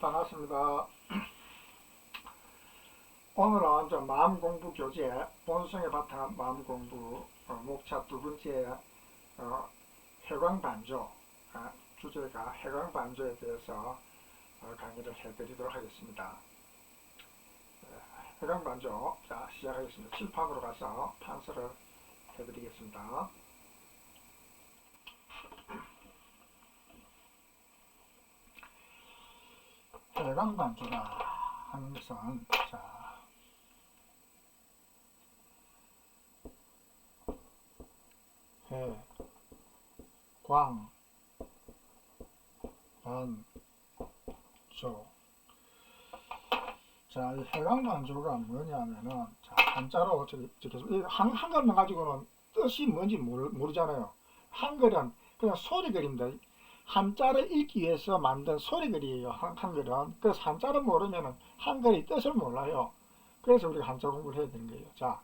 반갑습니다. 오늘은 저 마음공부 교재 본성에 바탕한 마음공부 목차 두 번째 해광반조 주제가 해광반조에 대해서 강의를 해드리도록 하겠습니다. 해광반조 자 시작하겠습니다. 칠판으로 가서 판서를 해드리겠습니다. 해광반조가 하는 것은 자 해, 광, 반, 조. 자, 이 해광반조가 뭐냐면은, 자, 한자로, 한글만 가지고는 뜻이 뭔지 모르잖아요. 한글은 그냥 소리글입니다. 한자를 읽기 위해서 만든 소리글이에요, 한글은. 그래서 한자를 모르면은 한글의 뜻을 몰라요. 그래서 우리가 한자 공부를 해야 되는 거예요. 자,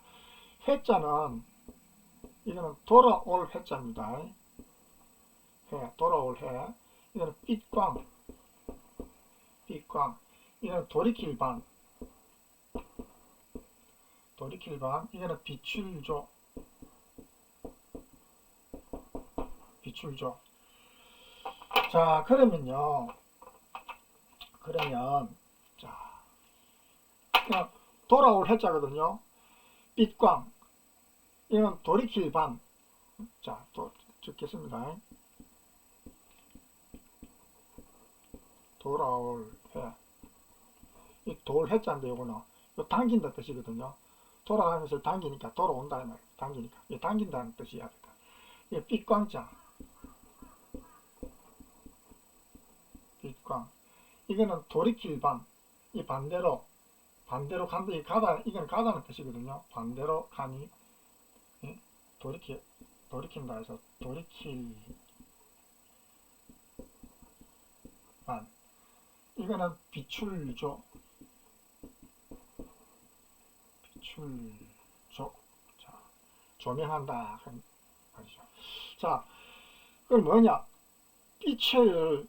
회자는 이거는 돌아올 회자입니다. 해, 돌아올 해. 이거는 빛광, 빛광. 이거는 돌이킬방, 돌이킬방. 이거는 비출조, 비출조. 자, 그러면, 자, 그냥 돌아올 회자거든요. 빛광. 이건 돌이킬방. 자, 또 적겠습니다. 돌아올 해. 이 돌해자인데 요거는 요 당긴다 뜻이거든요. 돌아가면서 당기니까 돌아온다 이 말. 당기니까 이 당긴다는 뜻이야. 이 빛광자. 빛광. 이거는 돌이킬방. 이 반대로 간다. 이 가다. 이건 가다는 뜻이거든요. 반대로 가니. 돌이킨다 해서 돌이킬만. 이거는 비출조. 비출조. 자, 조명한다. 말이죠. 자, 그럼 뭐냐? 빛을,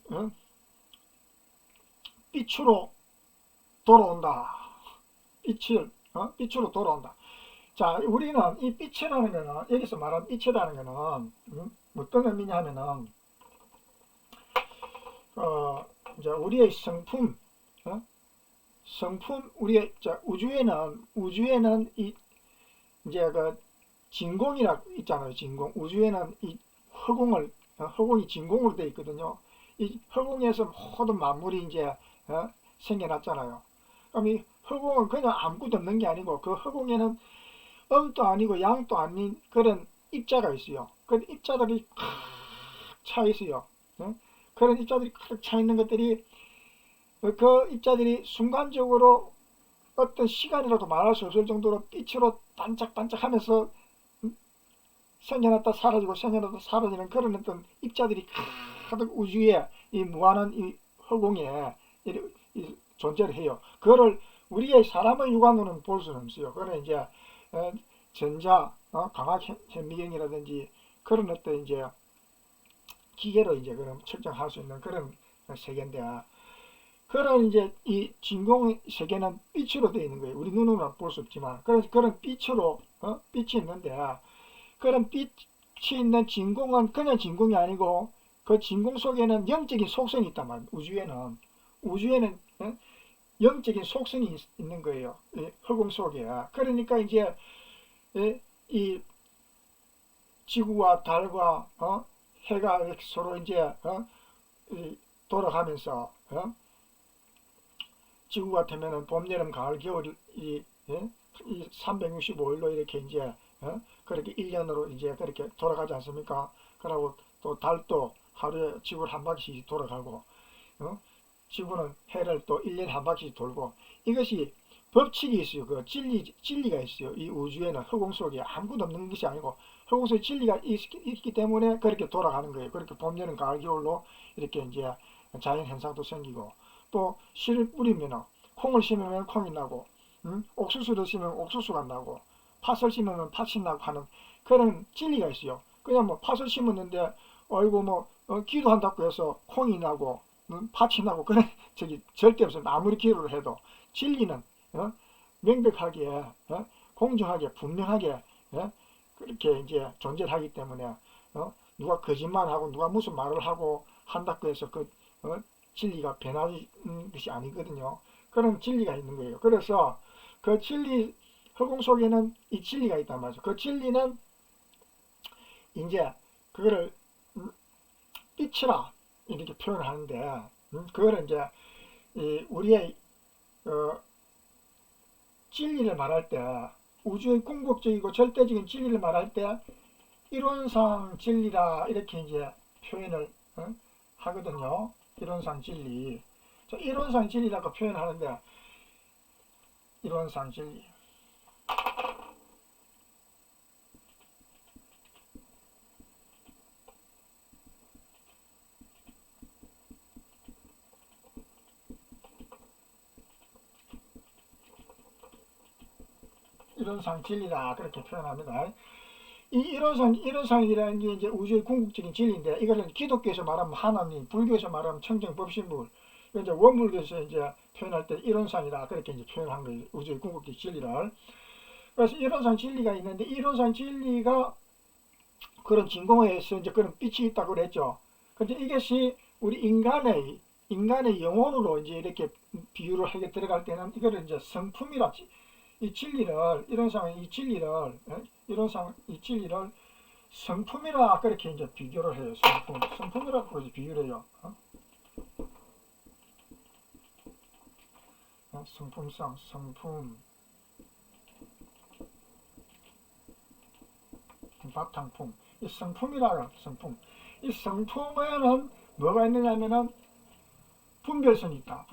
빛으로 돌아온다. 빛으로 돌아온다. 자, 우리는 이 빛이라는 거는, 여기서 말하는 빛이라는 거는, 어떤 의미냐 하면은, 이제 우리의 성품, 우리의, 자, 우주에는 이제 진공이라 있잖아요, 진공. 우주에는 이 허공이 진공으로 되어 있거든요. 이 허공에서 모든 만물이 이제, 생겨났잖아요. 그럼 이 허공은 그냥 아무것도 없는 게 아니고, 그 허공에는 음도 아니고 양도 아닌 그런 입자가 있어요. 그 입자들이 꽉 차 있어요. 그런 입자들이 꽉 차 있는 것들이 그 입자들이 순간적으로 어떤 시간이라도 말할 수 없을 정도로 빛으로 반짝반짝 하면서 생겨났다 사라지고 생겨났다 사라지는 그런 어떤 입자들이 가득 우주에 이 무한한 이 허공에 존재를 해요. 그거를 우리의 사람의 육안으로는 볼 수는 없어요. 그거는 이제 전자, 광학 현미경이라든지 그런 어떤 이제 기계로 이제 그런 측정할 수 있는 그런 세계인데, 그런 이제 이 진공 세계는 빛으로 되어 있는 거예요. 우리 눈으로는 볼 수 없지만, 그래서 그런 빛으로, 빛이 있는데, 그런 빛이 있는 진공은 그냥 진공이 아니고, 그 진공 속에는 영적인 속성이 있단 말이에요. 우주에는 영적인 속성이 있는 거예요. 허공 속에. 그러니까 이제 이 지구와 달과 해가 서로 이제 돌아가면서 지구 같으면은 봄, 여름, 가을, 겨울 이 365일로 이렇게 이제 그렇게 1년으로 이제 그렇게 돌아가지 않습니까? 그리고 또 달도 하루에 지구를 한 바퀴씩 돌아가고 지구는 해를 또 1년에 한 바퀴씩 돌고, 이것이 법칙이 있어요. 그 진리가 있어요. 이 우주에는 허공 속에 아무것도 없는 것이 아니고 허공 속에 진리가 있기 때문에 그렇게 돌아가는 거예요. 그렇게 봄, 여름, 가을, 겨울로 이렇게 이제 자연 현상도 생기고, 또 씨를 뿌리면 콩을 심으면 콩이 나고, 옥수수를 심으면 옥수수가 나고, 팥을 심으면 팥이 나고 하는 그런 진리가 있어요. 그냥 뭐 팥을 심었는데 어이구 뭐 기도한다고 해서 콩이 나고 파치 나고 그런 저기 절대 없습니다. 아무리 기도를 해도 진리는 명백하게 공정하게 분명하게 그렇게 이제 존재를 하기 때문에 누가 거짓말하고 누가 무슨 말을 하고 한다고 해서 그 진리가 변하는 것이 아니거든요. 그런 진리가 있는 거예요. 그래서 그 진리 허공 속에는 이 진리가 있단 말이죠. 그 진리는 이제 그거를 빛이라 이렇게 표현하는데 그거를 이제 우리의 진리를 말할 때 우주의 궁극적이고 절대적인 진리를 말할 때 이론상 진리라 이렇게 이제 표현을 하거든요. 이론상 진리. 이론상 진리라고 표현하는데 이론상 진리. 이론상 진리라 그렇게 표현합니다. 이 이론상이라는 게 이제 우주의 궁극적인 진리인데 이거는 기독교에서 말하면 하나님, 불교에서 말하면 청정 법신불, 이제 원불교에서 이제 표현할 때 이론상이라 그렇게 이제 표현한 거예요. 우주의 궁극적 진리를. 그래서 이론상 진리가 있는데 이론상 진리가 그런 진공에서 이제 그런 빛이 있다고 그랬죠. 근데 이것이 우리 인간의 영혼으로 이제 이렇게 비유를 하게 들어갈 때는 이거를 이제 성품이라 이 진리를 이론상 이 진리를 이론상 이 진리를 성품이라 그렇게 이제 비교를 해요. 성품이라고 이제 비유를 해요. 성품상 성품 바탕품 이 성품이라는 성품 이 성품에는 뭐가 있느냐면은 분별성이 있다.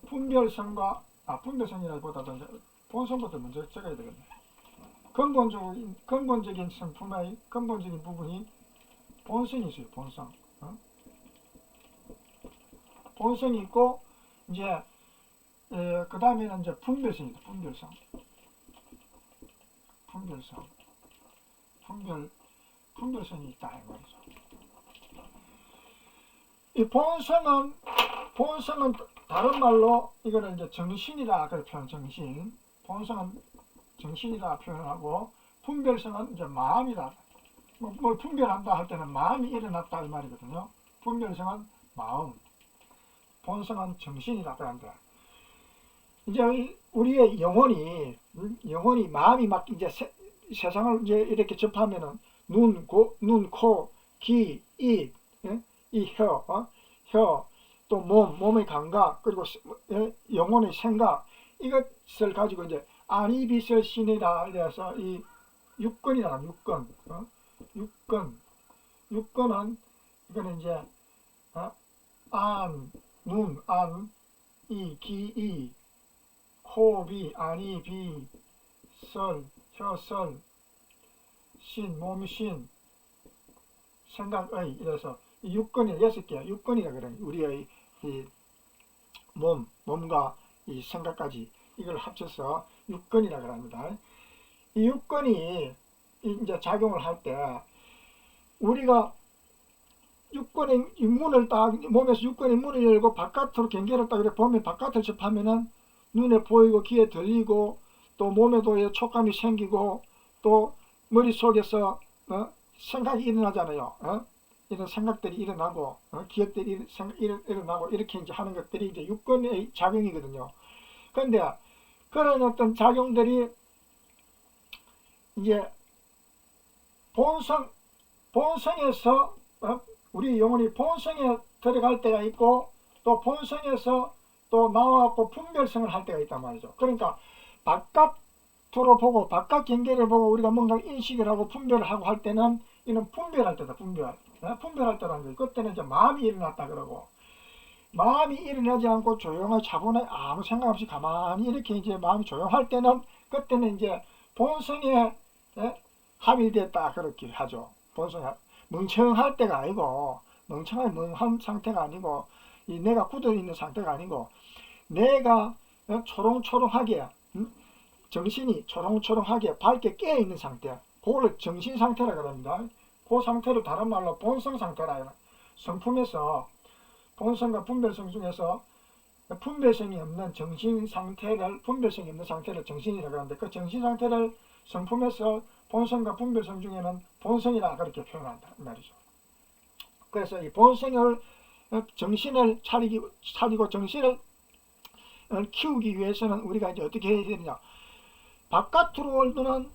분별성과 분별성이라기보다도 본성부터 먼저 적어야 되겠네. 근본적인 성품의 근본적인 부분이 본성이 있어요. 본성이 있고 이제 그 다음에는 이제 분별성이다. 분별성이 있다 이 말이죠. 이 본성은 다른 말로 이거는 이제 정신이라 그렇게 표현 정신. 본성은 정신이라 표현하고 분별성은 이제 마음이다. 뭘 분별한다 할 때는 마음이 일어났다 이 말이거든요. 분별성은 마음, 본성은 정신이다 그런데 이제 우리의 영혼이 마음이 막 이제 세상을 이제 이렇게 접하면은 눈, 코, 귀, 입, 이 혀, 또 몸의 감각, 그리고 영혼의 생각, 이것을 가지고 이제 안이비설신이라 이래서 이 육근이라 육근은 이거는 이제 안, 눈, 안, 이, 기, 이, 코, 비, 안이, 비, 설, 혀, 설, 신, 몸, 신, 생각의 이래서 이 육근이 6개, 육근이라 그래요. 우리의 이 몸과 이 생각까지 이걸 합쳐서 육근이라 그럽니다. 이 육근이 이제 작용을 할 때 우리가 육근의 문을 딱 몸에서 육근의 문을 열고 바깥으로 경계를 딱 이렇게 보면 바깥을 접하면은 눈에 보이고 귀에 들리고 또 몸에도 촉감이 생기고 또 머릿속에서 생각이 일어나잖아요. 이런 생각들이 일어나고 기억들이 일어나고 이렇게 이제 하는 것들이 이제 육근의 작용이거든요. 그런데 그런 어떤 작용들이 이제 본성에서 우리 영혼이 본성에 들어갈 때가 있고 또 본성에서 또 나와갖고 분별성을 할 때가 있단 말이죠. 그러니까 바깥으로 보고 바깥 경계를 보고 우리가 뭔가 인식을 하고 분별을 하고 할 때는 이는 분별할 때다. 분별할 때라는 거예요. 그때는 이제 마음이 일어났다 그러고 마음이 일어나지 않고 조용하게 차분하게 아무 생각 없이 가만히 이렇게 이제 마음이 조용할 때는 그때는 이제 본성에 합일됐다 그렇게 하죠. 본성에 멍청할 때가 아니고 멍한 상태가 아니고 이 내가 굳어 있는 상태가 아니고 내가 초롱초롱하게 정신이 초롱초롱하게 밝게 깨어 있는 상태 그걸 정신 상태라 그럽니다. 그 상태를 다른 말로 본성 상태라 해요. 성품에서 본성과 분별성 중에서 분별성이 없는 정신 상태를, 분별성이 없는 상태를 정신이라고 하는데, 그 정신 상태를 성품에서 본성과 분별성 중에는 본성이라 그렇게 표현한다 말이죠. 그래서 이 본성을, 정신을 차리고 정신을 키우기 위해서는 우리가 이제 어떻게 해야 되느냐. 바깥으로는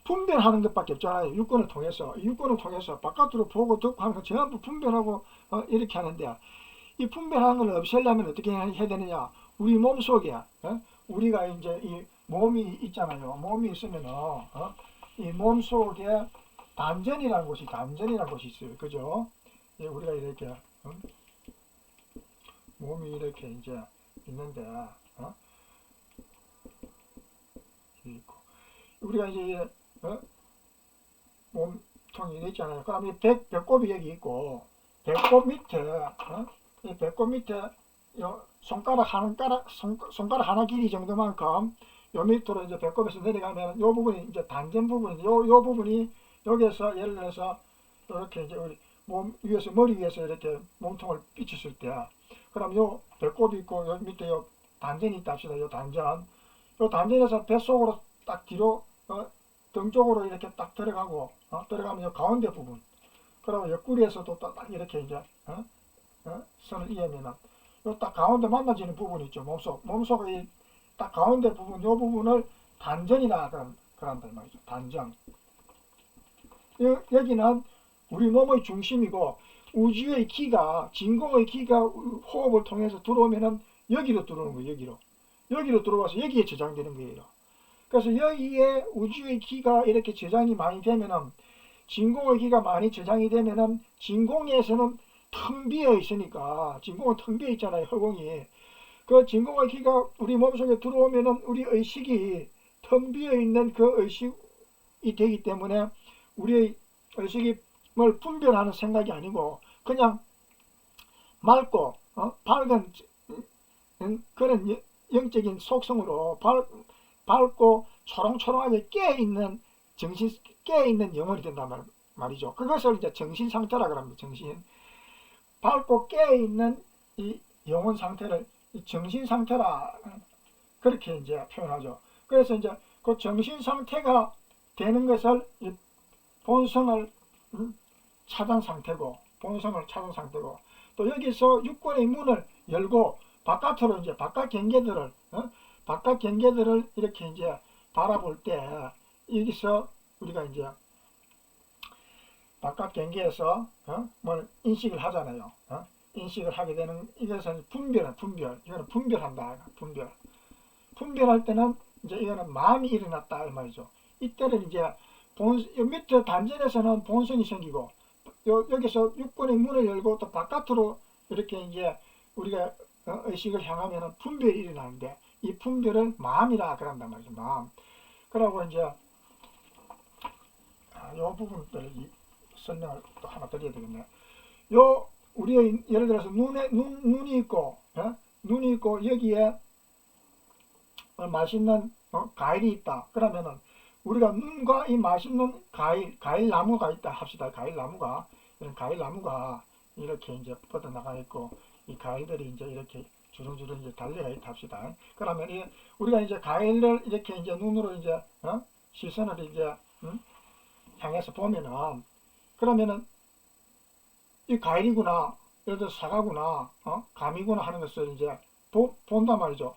분별하는 것밖에 없잖아요. 육권을 통해서. 육권을 통해서 바깥으로 보고 듣고 하는 거 전부 분별하고 이렇게 하는데, 이 분별하는 걸 없애려면 어떻게 해야 되느냐. 우리 몸속에 우리가 이제 이 몸이 있잖아요. 몸이 있으면은 이 몸속에 단전이라는 곳이 있어요. 그죠? 우리가 이렇게 몸이 이렇게 이제 있는데 있고, 우리가 이제 몸통이 이렇게 있잖아요. 그럼 이 배꼽이 여기 있고, 배꼽 밑에 이 배꼽 밑에 손가락 하나 길이 정도만큼 요 밑으로 이제 배꼽에서 내려가면 요 부분이 이제 단전 부분인데, 요 부분이 여기에서 예를 들어서 이렇게 이제 우리 몸 위에서, 머리 위에서 이렇게 몸통을 비쳤을 때, 그럼 요 배꼽이 있고 요 밑에 요 단전이 있다 합시다. 요 단전에서 뱃속으로 딱 뒤로 등 쪽으로 이렇게 딱 들어가고 들어가면 요 가운데 부분, 그리고 옆구리에서도 딱 이렇게 이제 선을 이으면은 요 딱 가운데 만나지는 부분이 있죠. 몸속의 딱 가운데 부분, 요 부분을 단전이라 그런다 말이죠. 단전. 여기는 우리 몸의 중심이고, 우주의 기가, 진공의 기가 호흡을 통해서 들어오면은 여기로 들어오는 거예요. 여기로 들어와서 여기에 저장되는 거예요. 그래서 여기에 우주의 기가 이렇게 저장이 많이 되면은, 진공의 기가 많이 저장이 되면은, 진공에서는 텅 비어 있으니까, 진공은 텅 비어 있잖아요. 허공이. 그 진공의 기가 우리 몸속에 들어오면은 우리 의식이 텅 비어 있는 그 의식이 되기 때문에, 우리의 의식이 뭘 분별하는 생각이 아니고 그냥 맑고 밝은 그런 영적인 속성으로 밝고 초롱초롱하게 깨어있는 정신, 깨어있는 영혼이 된단 말이죠. 그것을 이제 정신 상태라 그럽니다. 정신. 밝고 깨어있는 이 영혼 상태를 정신 상태라 그렇게 이제 표현하죠. 그래서 이제 그 정신 상태가 되는 것을 본성을 찾은 상태고, 또 여기서 육권의 문을 열고 바깥으로 이제 바깥 경계들을 이렇게 이제 바라볼 때, 여기서 우리가 이제 바깥 경계에서 뭘 인식을 하잖아요. 인식을 하게 되는, 이것은 분별. 이거는 분별한다. 분별할 때는 이제 이거는 마음이 일어났다 이 말이죠. 이때는 이제 밑에 단전에서는 본성이 생기고, 여기서 육권의 문을 열고 또 바깥으로 이렇게 이제 우리가 의식을 향하면 분별이 일어나는데, 이 분별을 마음이라 그런단 말이죠. 마음. 그러고 이제 요 부분들 설명을 또 하나 드려야 되겠네요. 우리의 예를 들어서 눈이 있고, 눈이 있고 여기에 맛있는 과일이 있다. 그러면은 우리가 눈과 이 맛있는 과일 나무가 있다 합시다. 이런 과일 나무가 이렇게 이제 뻗어 나가 있고, 이 과일들이 이제 이렇게 주렁주렁 이제 달려가 있다 합시다. 그러면 우리가 이제 과일을 이렇게 이제 눈으로 이제 시선을 이제 향해서 보면은, 그러면은 이 과일이구나, 예를 들어 사과구나, 감이구나 하는 것을 이제 본단 말이죠.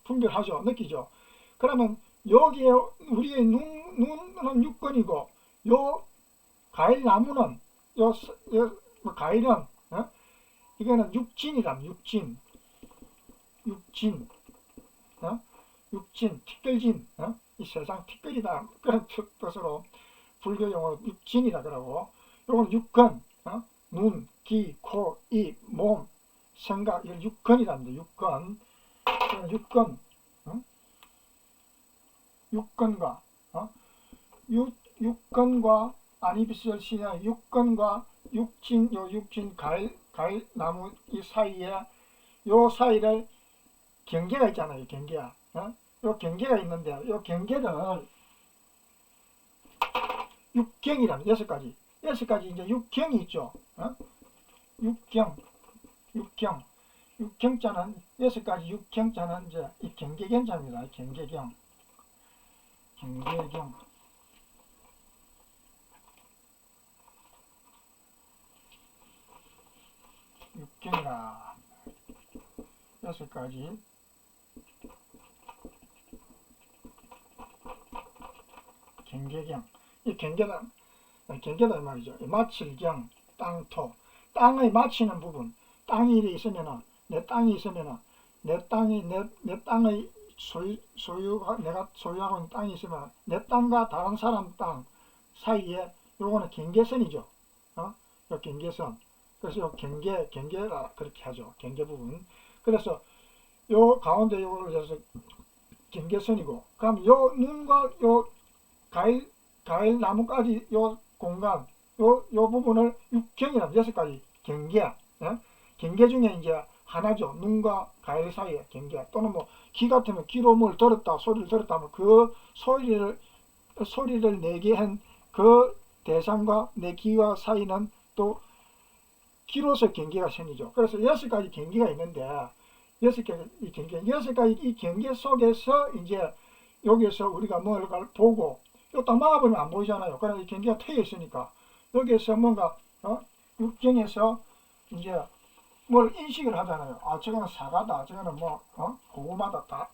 분별하죠. 느끼죠. 그러면 여기에 우리의 눈은 육권이고, 요 과일 나무는 과일은 이거는 육진이랍니다. 육진, 티끌진, 이 세상 티끌이다 그런 뜻으로 불교 용어로 육진이라 그러고, 요건 육권, 눈, 귀, 코, 입, 몸, 생각, 이걸 육권이랍니다. 육권과 육권과 아니비설시냐, 육권과 육진, 과일 나무 이 사이에, 요 사이를 경계가 있잖아요. 경계야. 요 경계가 있는데, 요 경계를 육경이라는 여섯 가지 이제 육경이 있죠. 육경 육경. 육경자는 여섯 가지 육경자는 이제 이 경계경자입니다. 경계경. 경계경. 육경이라 여섯 가지 경계경. 이 경계다 말이죠. 마칠경, 땅토. 땅의 마치는 부분. 땅이 있으면은, 내 땅이 있으면은, 내 땅의 소유가, 내가 소유하고 있는 땅이 있으면, 내 땅과 다른 사람 땅 사이에, 요거는 경계선이죠. 요 경계선. 그래서 요 경계라, 그렇게 하죠. 경계 부분. 그래서, 요 가운데 요걸 해서 경계선이고, 그럼 요 눈과 요 과일 나무까지 요 공간, 요 부분을 육경이라는 여섯 가지 경계, 경계 중에 이제 하나죠. 눈과 과일 사이의 경계. 또는 뭐, 귀 같으면 귀로 뭘 들었다, 소리를 들었다 하면 그 소리를 내게 한 그 대상과 내 귀와 사이는 또 귀로서 경계가 생기죠. 그래서 여섯 가지 경계가 있는데, 여섯 가지 이 경계 속에서 이제 여기서 우리가 뭘 보고, 요 딱 막아보면 안 보이잖아요. 그러나 이 경계가 트여 있으니까 여기에서 뭔가 육경에서 이제 뭘 인식을 하잖아요. 아, 저거는 사과다, 저거는 뭐 고구마다,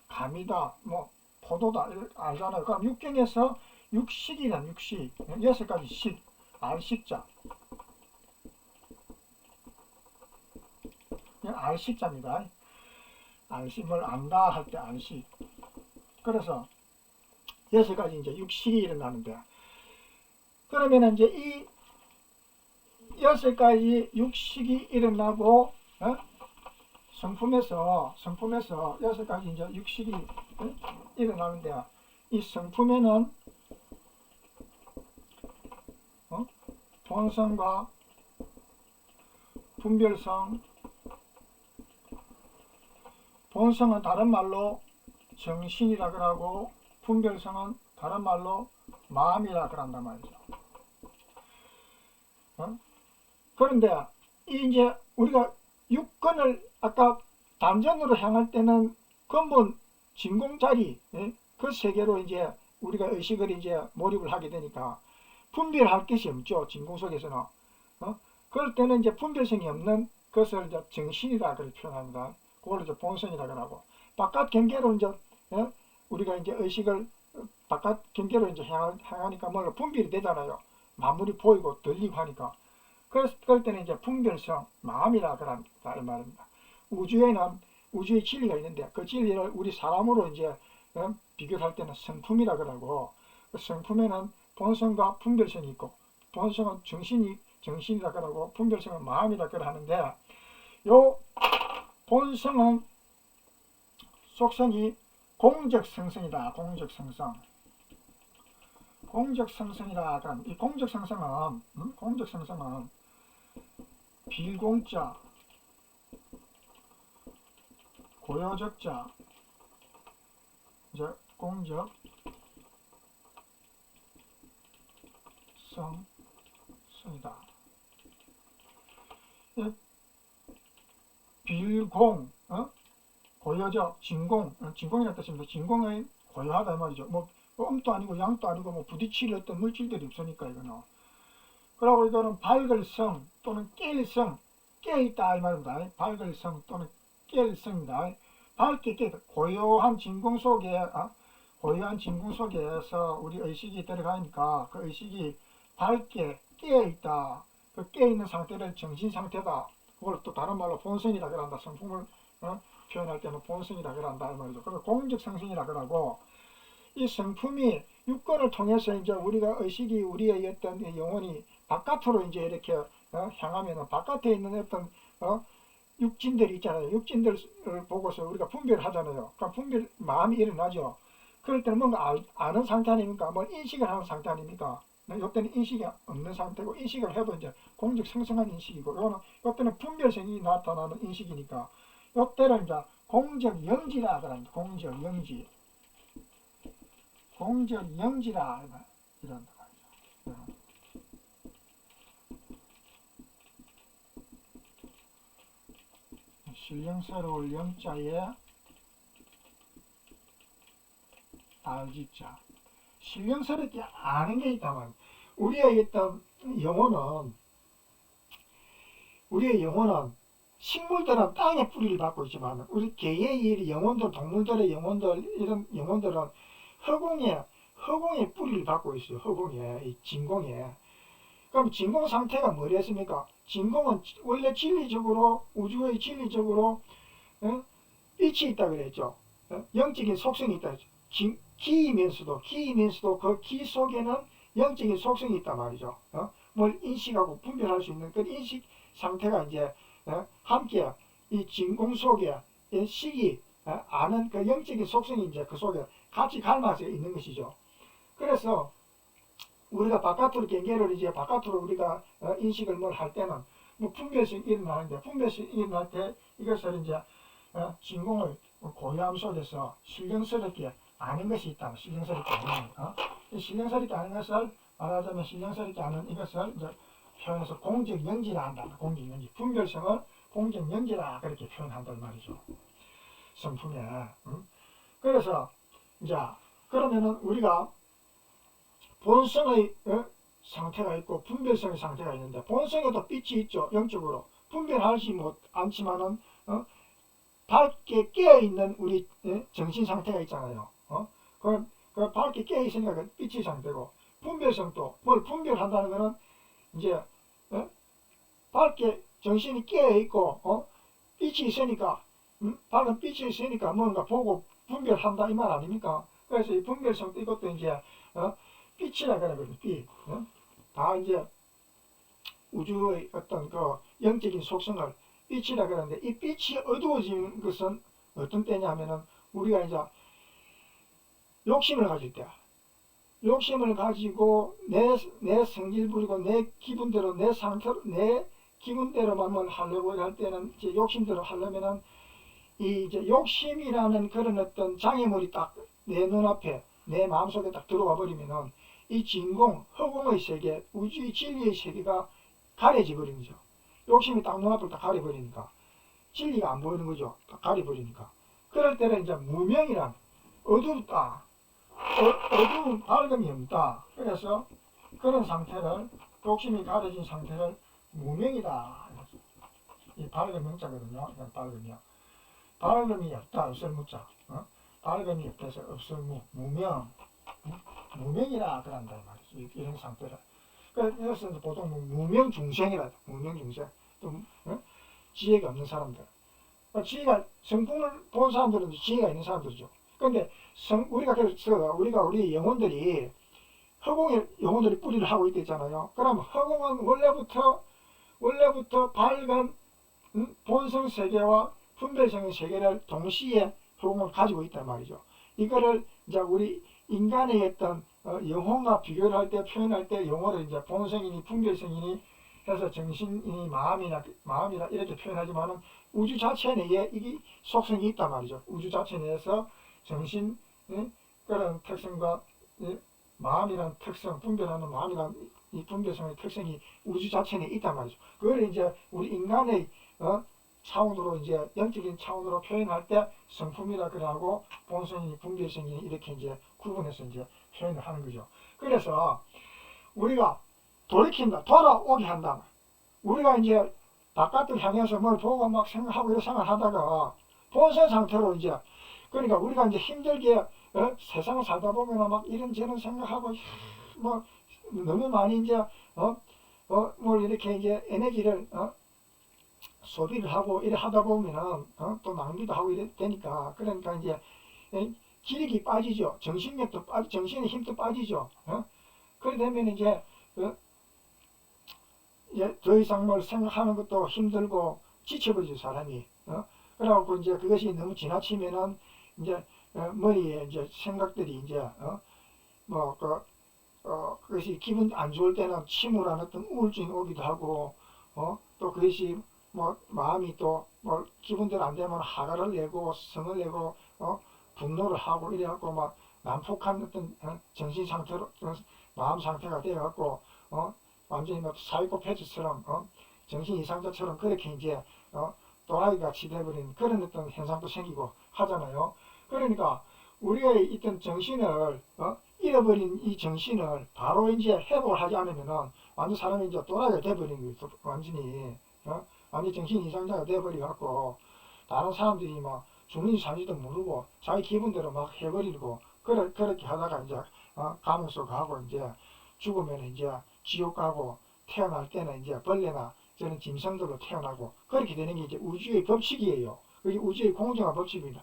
감이다, 뭐 포도다, 이렇게 알잖아요. 그럼 육경에서 육식이란 육식, 여섯 가지 식, 알식자, 알식자입니다. 알식, 뭘 안다 할 때 알식. 그래서 여섯 가지 이제 육식이 일어나는데, 그러면 이제 이 여섯 가지 육식이 일어나고, 성품에서 여섯 가지 이제 육식이 일어나는데, 이 성품에는 본성과 분별성, 본성은 다른 말로 정신이라 그러고, 분별성은 다른 말로 마음이라 그런단 말이죠. 그런데 이제 우리가 육根을 아까 단전으로 향할 때는 근본 진공자리, 그 세계로 이제 우리가 의식을 이제 몰입을 하게 되니까 분별할 것이 없죠. 진공 속에서는. 그럴 때는 이제 분별성이 없는 것을 이제 정신이라 그렇게 표현합니다. 그걸 이제 본성이라 그러고, 바깥 경계로 이제 우리가 이제 의식을 바깥 경계로 이제 향하니까 뭘 분별이 되잖아요. 만물이 보이고 들리고 하니까. 그래서 그럴 때는 이제 분별성, 마음이라 그런다 이 말입니다. 우주에는 우주의 진리가 있는데 그 진리를 우리 사람으로 이제 비교할 때는 성품이라 그러고, 그 성품에는 본성과 분별성이 있고, 본성은 정신이라 그러고, 분별성은 마음이라 그러는데, 요 본성은 속성이 공적성성이다. 공적성성이라 그러면 이 공적성성은 빌공자, 고요적자, 이제 공적성성이다. 빌공, 고요적, 진공이라는 뜻입니다. 진공의 고요하다 이 말이죠. 뭐 음도 아니고 양도 아니고 뭐 부딪힐 어떤 물질들이 없으니까 이거는. 그리고 이거는 밝을 성 또는 깰 성, 깨있다 이 말입니다. 밝을 성 또는 깰 성이다. 밝게 깨다. 고요한 진공 속에서 우리 의식이 들어가니까 그 의식이 밝게 깨있다. 그 깨있는 상태를 정신 상태다. 그걸 또 다른 말로 본성이라 그런다. 성품을 표현할 때는 본성이라 그런다 이 말이죠. 그래서 공적성성이라 그러고, 이 성품이 육根을 통해서 이제 우리가 의식이 우리의 어떤 영혼이 바깥으로 이제 이렇게 향하면은 바깥에 있는 어떤 육진들이 있잖아요. 육진들을 보고서 우리가 분별을 하잖아요. 그러니까 마음이 일어나죠. 그럴 때는 뭔가 아는 상태 아닙니까? 뭐 인식을 하는 상태 아닙니까? 이때는 인식이 없는 상태고, 인식을 해도 이제 공적 성성한 인식이고, 이때는 분별성이 나타나는 인식이니까, 이때는 이제 공적 영지라 그럽니다. 공적 영지라 이런다 말이죠. 신령스러울 영자에 알지자. 신령스럽게 아는 게 있다면 우리의 어떤 우리의 영혼은 식물들은 땅에 뿌리를 받고 있지만 우리 개의 영혼들, 동물들의 영혼들, 이런 영혼들은 허공에 뿌리를 받고 있어요. 허공에, 이 진공에. 그럼 진공 상태가 뭐랬습니까? 진공은 원래 진리적으로, 우주의 진리적으로 빛이 있다 그랬죠. 영적인 속성이 있다 그랬죠. 기이면서도 그 기 속에는 영적인 속성이 있단 말이죠. 뭘 인식하고 분별할 수 있는 그 인식 상태가 이제 함께 이 진공 속에 식이 아는 그 영적인 속성이 이제 그 속에 같이 갈맞아 있는 것이죠. 그래서 우리가 바깥으로 경계를 이제 바깥으로 우리가 인식을 뭘 할 때는 뭐 분별성이 일어나는데 분별성이 일어날 때 이것을 이제 진공을 고요함 속에서 신령스럽게 아는 것이 있다. 신령스럽게 아는 신령스럽게 아는 것을 말하자면 신령스럽게 아는 이것을 이제 표현해서 공적 영지라 한다. 공적 영지. 분별성을 공적 영지라 그렇게 표현한단 말이죠. 성품에. 그래서 이제 그러면은 우리가 본성의 상태가 있고 분별성의 상태가 있는데 본성에도 빛이 있죠. 영적으로 분별하지 않지만은 밝게 깨어있는 우리 정신 상태가 있잖아요. 그 밝게 깨어있으니까 그 빛의 상태고 분별성도 뭘 분별한다는 것은 이제 밝게 정신이 깨어있고 빛이 있으니까 밝은 빛이 있으니까 뭔가 보고 분별한다 이 말 아닙니까? 그래서 이 분별성도 이것도 이제 빛이라 그래 버려. 빛. 다 이제 우주의 어떤 그 영적인 속성을 빛이라 그러는데 이 빛이 어두워지는 것은 어떤 때냐면은 우리가 이제 욕심을 가질 때야. 욕심을 가지고 내 성질 부리고 내 기분대로 내 상태로 내 기분대로만 뭘 하려고 할 때는 이제 욕심대로 하려면은 이 이제 욕심이라는 그런 어떤 장애물이 딱 내 눈앞에 내 마음속에 딱 들어와 버리면은 이 진공, 허공의 세계, 우주의 진리의 세계가 가려져 버리는 거죠. 욕심이 딱 눈앞을 딱 가려버리니까 진리가 안 보이는 거죠. 딱 가려버리니까. 그럴 때는 이제 무명이란 어둡다. 어두운 밝음이 없다. 그래서 그런 상태를 욕심이 가려진 상태를 무명이다. 이 밝음 명자거든요. 밝음이요. 밝음이 없다. 없을 무자. 밝음이 없다서 없을 무명. 무명이라 그런다 말이죠. 이런 상태를. 그래서 보통 무명 중생이라 무명 중생. 또 지혜가 없는 사람들. 지혜가 성품을 본 사람들은 지혜가 있는 사람들이죠. 그런데 우리가 그래서 우리 영혼들이 허공에 영혼들이 뿌리를 하고 있겠잖아요. 그럼 허공은 원래부터 밝은 본성 세계와 분별성의 세계를 동시에 허공을 가지고 있단 말이죠. 이거를 이제 우리 인간의 어떤 영혼과 비교를 할 때 표현할 때 영어를 이제 본성이니 분별성이니 해서 정신이니 마음이라 이렇게 표현하지만은 우주 자체 내에 이게 속성이 있단 말이죠. 우주 자체 내에서 정신 그런 특성과 마음이란 특성, 분별하는 마음이란 이 분별성의 특성이 우주 자체 내에 있단 말이죠. 그걸 이제 우리 인간의 차원으로 이제 영적인 차원으로 표현할 때 성품이라 그러고 본성이니 분별성이니 이렇게 이제 구분해서 이제 표현을 하는 거죠. 그래서 우리가 돌이킨다, 돌아오게 한다. 우리가 이제 바깥을 향해서 뭘 보고 막 생각하고 이런 생각을 하다가 본성 상태로 이제 그러니까 우리가 이제 힘들게 세상을 살다 보면 막 이런저런 생각하고 뭐 너무 많이 이제 뭘 이렇게 이제 에너지를 소비를 하고 이래 하다 보면은 또 낭비도 하고 이래 되니까 그러니까 이제 기력이 빠지죠. 정신력도 정신의 힘도 빠지죠. 그래 되면 이제 더 이상 뭘 생각하는 것도 힘들고 지쳐버리죠 사람이. 그래갖고 이제 그것이 너무 지나치면은 이제 머리에 이제 생각들이 이제 그것이 기분 안 좋을 때는 침울한 어떤 우울증이 오기도 하고 또 그것이 뭐 마음이 또 뭐 기분대로 안 되면 화를 내고 성을 내고 분노를 하고 이래갖고 막 난폭한 어떤 정신 상태로 마음 상태가 되어갖고 완전히 막 사이코패스처럼 정신 이상자처럼 그렇게 이제 또라이 같이 돼버린 그런 어떤 현상도 생기고 하잖아요. 그러니까 우리의 있던 정신을 잃어버린 이 정신을 바로 이제 회복을 하지 않으면은 완전 사람이 이제 또라이가 돼버린 거예요. 완전히 완전 정신 이상자가 돼버려 갖고 다른 사람들이 막 죽는지 사는지도 모르고 자기 기분대로 막 해버리고 그렇게 하다가 이제 가면서 가고 이제 죽으면 이제 지옥 가고 태어날 때는 이제 벌레나 저는 짐승들로 태어나고 그렇게 되는 게 이제 우주의 법칙이에요. 그게 우주의 공정한 법칙입니다.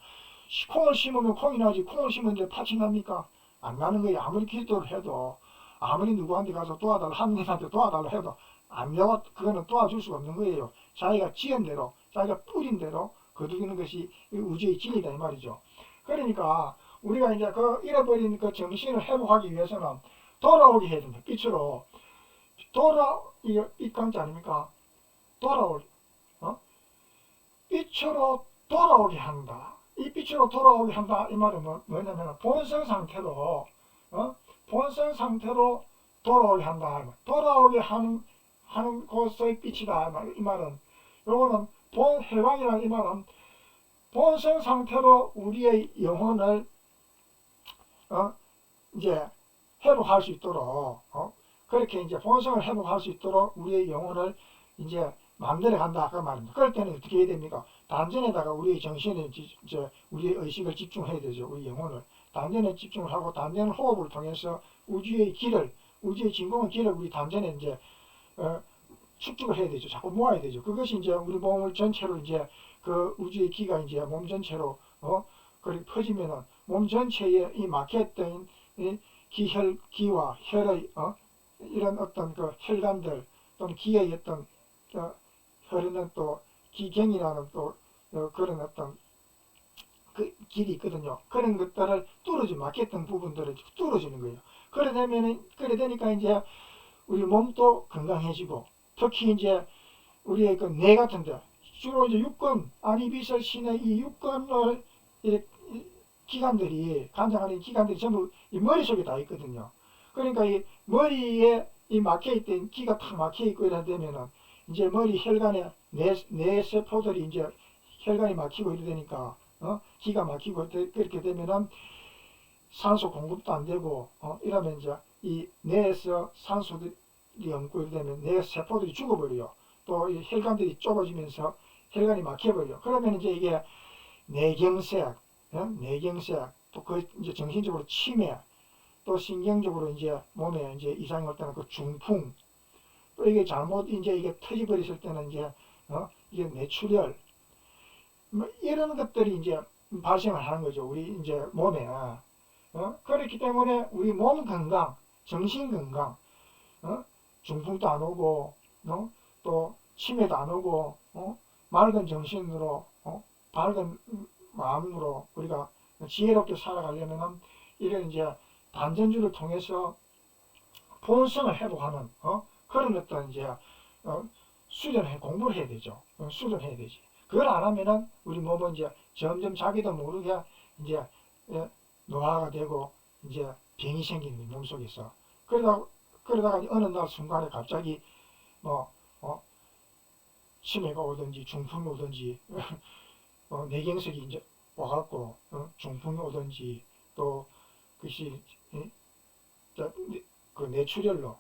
콩을 심으면 콩이 나지 콩을 심었는데 팥이 납니까? 안 나는 거예요. 아무리 기도를 해도 아무리 누구한테 가서 도와달라 하느님한테 도와달라 해도 안 되고 그거는 도와줄 수가 없는 거예요. 자기가 지은 대로 자기가 뿌린 대로 거두기는 것이 우주의 진리다 이 말이죠. 그러니까 우리가 이제 그 잃어버린 그 정신을 회복하기 위해서는 돌아오게 해야 됩니다. 빛으로 이게 빛감자 아닙니까? 돌아올 빛으로 돌아오게 한다. 이 빛으로 돌아오게 한다 이 말은 뭐냐면 본성 상태로 본성 상태로 돌아오게 한다. 돌아오게 하는 곳의 빛이다 이 말은 요거는 해방이라는 이 말은 본성 상태로 우리의 영혼을 이제 회복할 수 있도록 그렇게 이제 본성을 회복할 수 있도록 우리의 영혼을 이제 만들어 간다 그 말입니다. 그럴 때는 어떻게 해야 됩니까? 단전에다가 우리의 정신을 이제 우리의 의식을 집중해야 되죠. 우리 영혼을 단전에 집중을 하고 단전 호흡을 통해서 우주의 진공의 길을 우리 단전에 이제 축적을 해야 되죠. 자꾸 모아야 되죠. 그것이 이제 우리 몸을 전체로 이제 그 우주의 기가 이제 몸 전체로 그렇게 퍼지면은 몸 전체에 이 막혔던 이 기와 혈의 이런 어떤 그 혈관들 또는 기의 어떤 흐르는 또 기경이라는 또 그런 어떤 그 길이 있거든요. 그런 것들을 막혔던 부분들을 뚫어주는 거예요. 그래 되니까 이제 우리 몸도 건강해지고 특히 이제 우리의 그 뇌 같은데 주로 이제 육근, 아니비설 신의 이 육근을 이렇게 기관들이 관장하는 기관들이 전부 이 머릿속에 다 있거든요. 그러니까 이 머리에 이 막혀있던 기가 탁 막혀있고 이래 되면은 이제 머리 혈관에 뇌 세포들이 이제 혈관이 막히고 이래 되니까 기가 막히고 그렇게 되면은 산소 공급도 안 되고 이러면 이제 이 뇌에서 산소들이 없고 이래 되면 뇌 세포들이 죽어버려요. 또 이 혈관들이 좁아지면서 혈관이 막혀버려요. 그러면 이제 이게 뇌경색, 또 그 이제 정신적으로 치매, 또 신경적으로 이제 몸에 이제 이상이 올 때는 그 중풍, 또 이게 잘못 이게 터져버렸을 때는 이제 이게 뇌출혈, 뭐 이런 것들이 이제 발생을 하는 거죠. 우리 이제 몸에. 그렇기 때문에 우리 몸 건강, 정신 건강, 중풍도 안 오고, 또 치매도 안 오고, 맑은 정신으로, 밝은 마음으로 우리가 지혜롭게 살아가려면은 이런 이제 단전주를 통해서 본성을 회복하는 그런 어떤 이제 공부를 해야 되죠. 수련해야 되지. 그걸 안 하면은 우리 몸은 이제 점점 자기도 모르게 이제 노화가 되고 이제 병이 생기는 거예요, 몸속에서. 그러다가 어느 날 순간에 갑자기 뭐 치매가 오든지 중풍이 오든지 뇌경색이 이제 와갖고 중풍이 오든지 또 그것이 그 뇌출혈로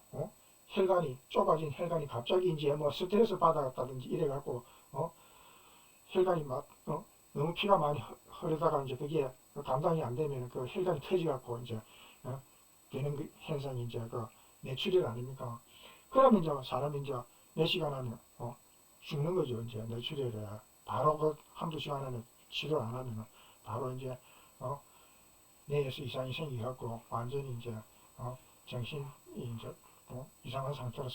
혈관이 좁아진 혈관이 갑자기 이제 뭐 스트레스 받아갔다든지 이래갖고 혈관이 막 너무 피가 많이 흐르다가 이제 그게 감당이 안 되면 그 혈관이 터져갖고 이제 되는 그 현상이 이제 그 뇌출혈 아닙니까? 그러면 이제 사람이 이제 몇 시간 하면 죽는 거죠. 이제 뇌출혈에 바로 그 한두 시간 안에 치료 안 하면 바로 이제 뇌에서 이상이 생기갖고 완전히 이제 정신이 이제 이상한 상태로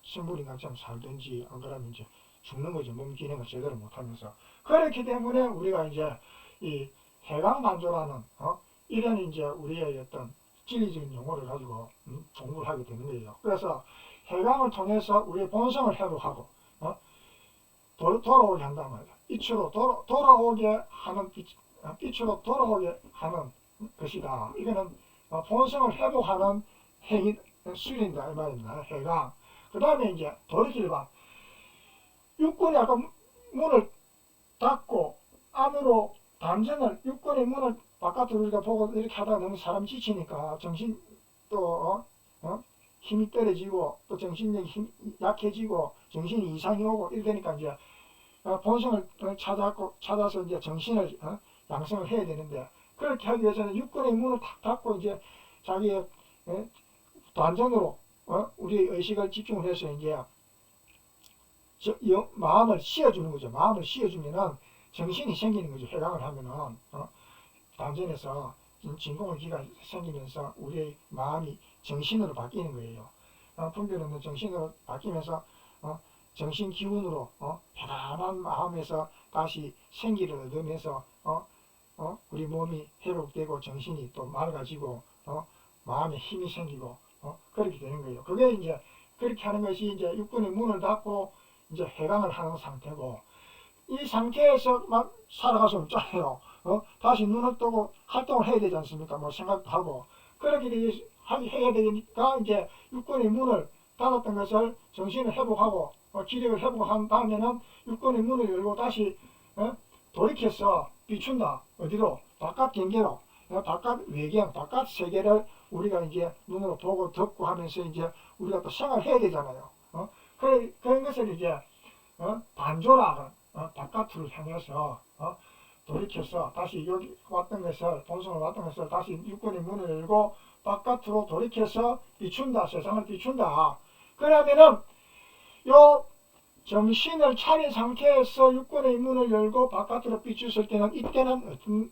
식물인간처럼 살든지 안 그러면 이제 죽는 거죠. 몸 기능을 제대로 못하면서. 그렇기 때문에 우리가 이제 이 해강반조라는 이런 이제 우리의 어떤 진리적인 용어를 가지고 공부를 하게 되는 거예요. 그래서 해강을 통해서 우리의 본성을 회복하고 돌아오게 한단 말이야. 빛으로 돌아오게 하는 빛으로 돌아오게 하는 것이다. 이거는 본성을 회복하는 행위 수련이다 이 말입니다. 해강. 그 다음에 이제 도리질반. 육군이 아까 문을 닫고 안으로 단전을 육군의 문을 바깥으로 우리가 보고 이렇게 하다가 너무 사람 지치니까 정신 또 힘이 떨어지고 또 정신력이 약해지고 정신이 이상이 오고 이러니까 이제 본성을 찾아서 이제 정신을 양성을 해야 되는데 그렇게 하기 위해서는 육군의 문을 탁 닫고 이제 자기의 단전으로 우리의 의식을 집중을 해서 이제 마음을 씌워주는 거죠. 마음을 씌워주면은 정신이 생기는 거죠. 해강을 하면은 단전에서 진공의 기가 생기면서 우리의 마음이 정신으로 바뀌는 거예요. 분별은 정신으로 바뀌면서 정신 기운으로 편안한 마음에서 다시 생기를 얻으면서 우리 몸이 회복되고 정신이 또 맑아지고 마음에 힘이 생기고 그렇게 되는 거예요. 그게 이제 그렇게 하는 것이 이제 육군의 문을 닫고 이제 해강을 하는 상태고 이 상태에서 막 살아가서 없잖아요. 다시 눈을 뜨고 활동을 해야 되지 않습니까? 뭐 생각도 하고 그렇게 해야 되니까 이제 육군의 문을 닫았던 것을 정신을 회복하고 기력을 회복한 다음에는 육군의 문을 열고 다시 돌이켜서 비춘다. 어디로? 바깥 경계로. 바깥 외경, 바깥 세계를 우리가 이제 눈으로 보고 듣고 하면서 이제 우리가 또 생활해야 되잖아요. 그런 것을 이제 반조라는 바깥으로 향해서 돌이켜서 다시 여기 왔던 것을 본성을 왔던 것을 다시 육군의 문을 열고 바깥으로 돌이켜서 비춘다. 세상을 비춘다. 그러면은 요 정신을 차린 상태에서 육군의 문을 열고 바깥으로 비추었을 때는 이때는 어떤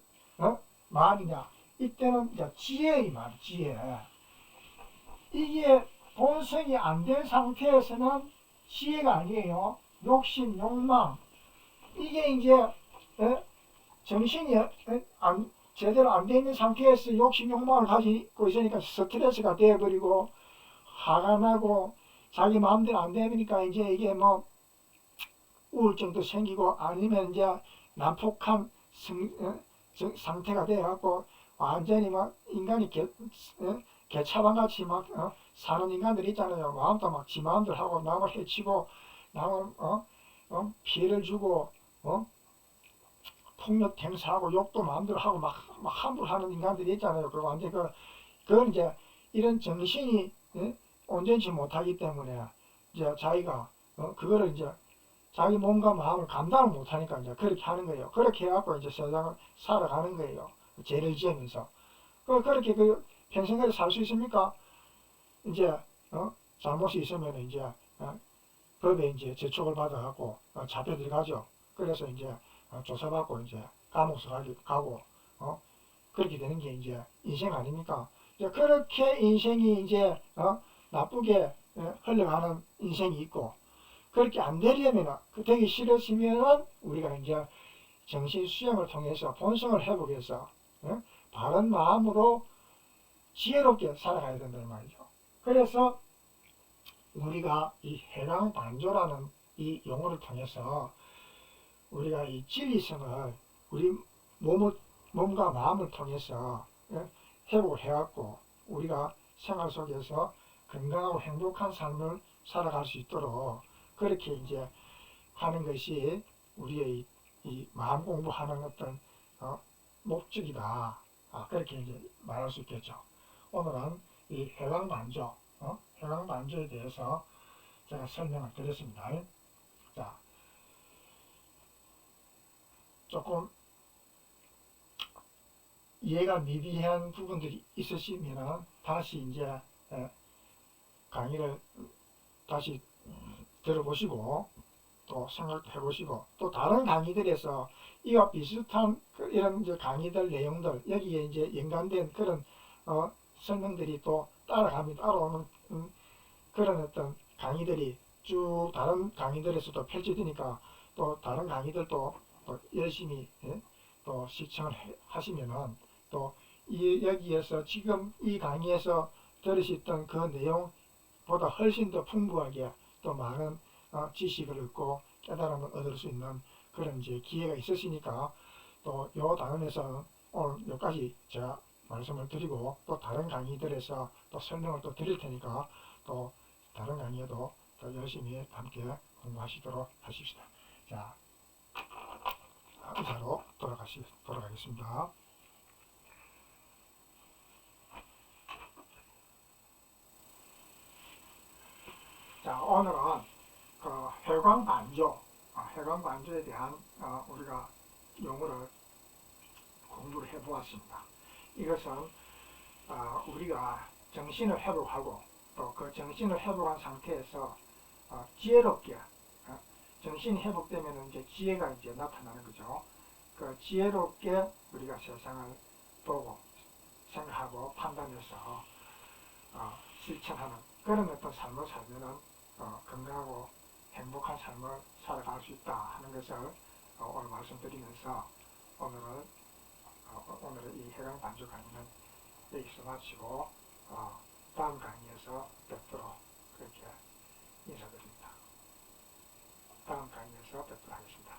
말이냐? 이때는 이제 지혜의 말, 지혜. 이게 본성이 안 된 상태에서는 지혜가 아니에요. 욕심, 욕망. 이게 이제 정신이 제대로 안 돼 있는 상태에서 욕심, 욕망을 가지고 있으니까 스트레스가 되어버리고 화가 나고 자기 마음대로 안 되니까 이제 이게 뭐 우울증도 생기고 아니면 이제 난폭한 상태가 되어갖고 완전히 막 인간이 개차반같이 막 사는 인간들 있잖아요. 마음도 막 지 마음대로 하고 남을 해치고 남을 피해를 주고 폭력 행사하고 욕도 마음대로 하고 막 함부로 하는 인간들이 있잖아요. 그리고 완전 그건 이제 이런 정신이 온전치 못하기 때문에 이제 자기가 그거를 이제 자기 몸과 마음을 감당을 못하니까 이제 그렇게 하는 거예요. 그렇게 해갖고 이제 세상을 살아가는 거예요. 죄를 지으면서. 그렇게 평생까지 살 수 있습니까? 이제 잘못이 있으면 이제 법에 이제 재촉을 받아갖고 잡혀 들어가죠. 그래서 이제 조사받고 이제 감옥서 가고 그렇게 되는 게 이제 인생 아닙니까? 이제 그렇게 인생이 이제 나쁘게 흘러가는 인생이 있고 그렇게 안 되려면 그 되기 싫으시면은 우리가 이제 정신 수양을 통해서 본성을 회복해서 바른 마음으로 지혜롭게 살아가야 된다는 말이죠. 그래서 우리가 이 해강반조라는 이 용어를 통해서 우리가 이 진리성을 우리 몸과 마음을 통해서 회복을 해갖고 우리가 생활 속에서 건강하고 행복한 삶을 살아갈 수 있도록 그렇게 이제 하는 것이 우리의 이 마음 공부하는 어떤 목적이다. 그렇게 이제 말할 수 있겠죠. 오늘은 이 해강반조, 해강반조에 대해서 제가 설명을 드렸습니다. 자, 조금 이해가 미비한 부분들이 있으시면 다시 이제 강의를 다시 들어보시고 또 생각해 보시고 또 다른 강의들에서 이와 비슷한 이런 이제 강의들 내용들 여기에 이제 연관된 그런 설명들이 또 따라오는 그런 어떤 강의들이 쭉 다른 강의들에서도 펼쳐지니까 또 다른 강의들도 또 열심히 또 시청을 하시면은 또 여기에서 지금 이 강의에서 들으셨던 그 내용보다 훨씬 더 풍부하게 또 많은 지식을 얻고 깨달음을 얻을 수 있는 그런 이제 기회가 있으시니까 또 요 다음에서 오늘 여기까지 제가 말씀을 드리고 또 다른 강의들에서 또 설명을 또 드릴 테니까 또 다른 강의에도 더 열심히 함께 공부하시도록 하십시다. 자, 돌아가겠습니다. 자, 오늘은 그 회광 반조, 회광 반조에 대한 우리가 용어를 공부를 해보았습니다. 이것은 우리가 정신을 회복하고 또 그 정신을 회복한 상태에서 지혜롭게 정신이 회복되면 이제 지혜가 이제 나타나는 거죠. 그 지혜롭게 우리가 세상을 보고 생각하고 판단해서 실천하는 그런 어떤 삶을 살면은 건강하고 행복한 삶을 살아갈 수 있다 하는 것을 오늘 말씀드리면서 오늘의 이 해강 반주 강의는 여기서 마치고 다음 강의에서 뵙도록 그렇게 인사드립니다. 다음 강의에서 뵙도록 하겠습니다.